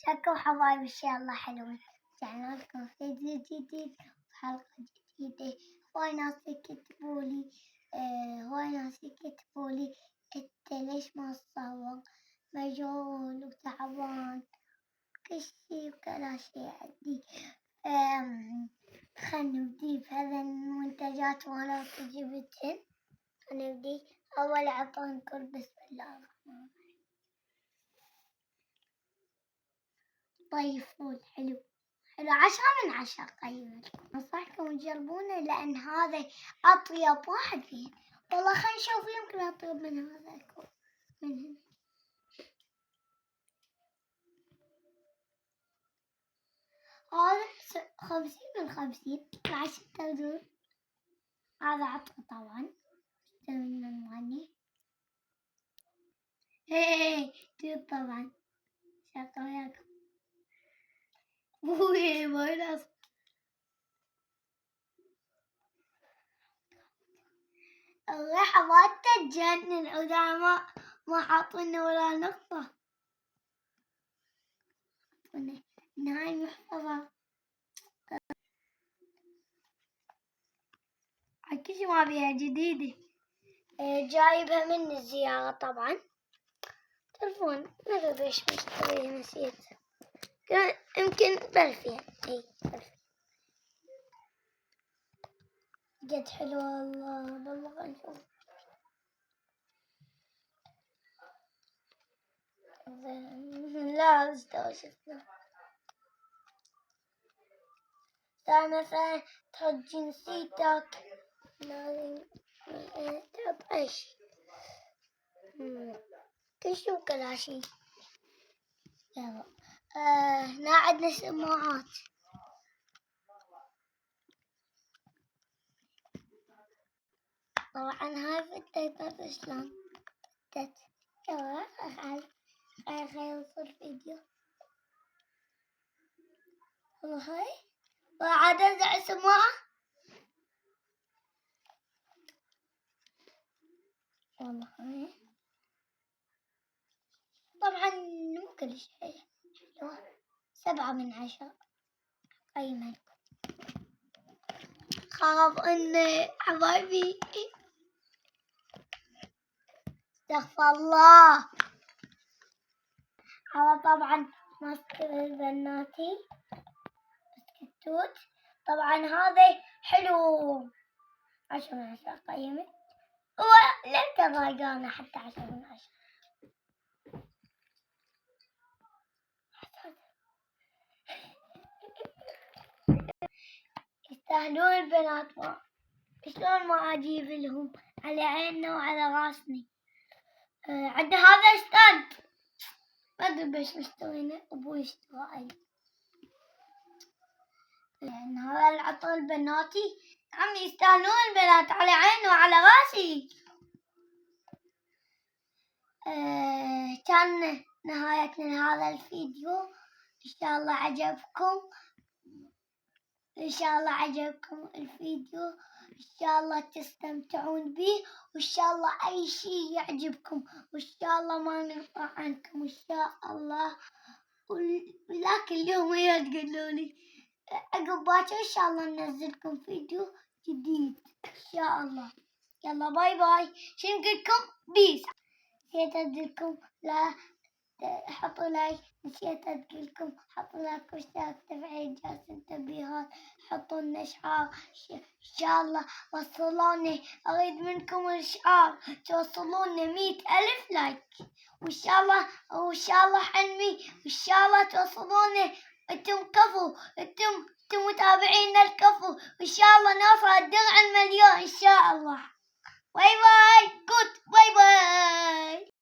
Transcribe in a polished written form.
شكو حبايبي، إن شاء الله حلوين. رجعنا لكم فيديو جديد وحلقة جديدة. هواي ناس يكتبولي إنت ليش ما تصور؟ مشغول وتعبان كل شي وكذا شي عندي. خلنا نبدي بهذا المنتجات مالت جبتهن. خلنا نبدي. أول أعطونكم بسم الله الرحمن الرحيم. طيب فول حلو 10/10 قيمة. أنصحكم تجربونه لأن هذا أطيب واحد فيه. والله خلينا نشوف يمكن أطيب من هذا من هنا. هذا 50/50 ب10 تردون. هذا عطر طبعا من المغني. توت طبعا شكرا وياكم. بونص. الريحة مالته تجنن وإذا ما حاطينه ولا نقطة. نهاية محفظة. كل شي ما بيها جديدة. جايبها من الزيارة طبعا. تلفون ما أدري ليش مشتريه نسيت. يمكن ب2000. اي ب2000. جد حلوة والله خلينا نشوف. لا استوى شفنا. مثلا تحط جنسيتك لازم تحط أي شي. كل شي وكل شي. يلا هنا عندنا سماعات. طبعا هاي فتت شلون فتت. يلا خلينا نصور فيديو. والله هاي وعاد انزع السماعة. والله هاي طبعا مو كل شيء حلوة. 7/10 قيمة. خاف ان حبايبي استغفر الله. هذا طبعا ماسك البناتي بسكتوت. طبعا هذا حلو 10/10 قيمة. هو ليك ضايقانا حتى 10/10. يستاهلون البنات. ما شلون ما أجيب لهم على عيننا وعلى راسنا. عندنا هذا ستاند ما أدري بيش مشترينه. أبوي اشتراه لأن هذا العطر البناتي. عم يستاهلون البنات على عيني وعلى راسي. كان نهايتنا لهذا الفيديو. إن شاء الله عجبكم الفيديو. إن شاء الله تستمتعون به. وإن شاء الله أي شيء يعجبكم. وإن شاء الله ما نرفع عنكم. إن شاء الله. ولكن اليوم يا تقولوا لي عقب باكر إن شاء الله ننزلكم فيديو جديد إن شاء الله. يلا باي باي. شو نقولكم؟ بيس. نسيت أقولكم لا حطوا لايك. نسيت أقولكم حطوا لايك واشتراك تفعيل جرس التنبيهات. حطوا لنا شعار. إن شاء الله وصلوني. أريد منكم الشعار توصلونا 100,000 لايك. وإن شاء الله حنمي. وإن شاء الله توصلونا. انتم كفو. انتم متابعينا الكفو. وإن شاء الله نوصل الدرع 1,000,000 إن شاء الله. باي باي. باي باي.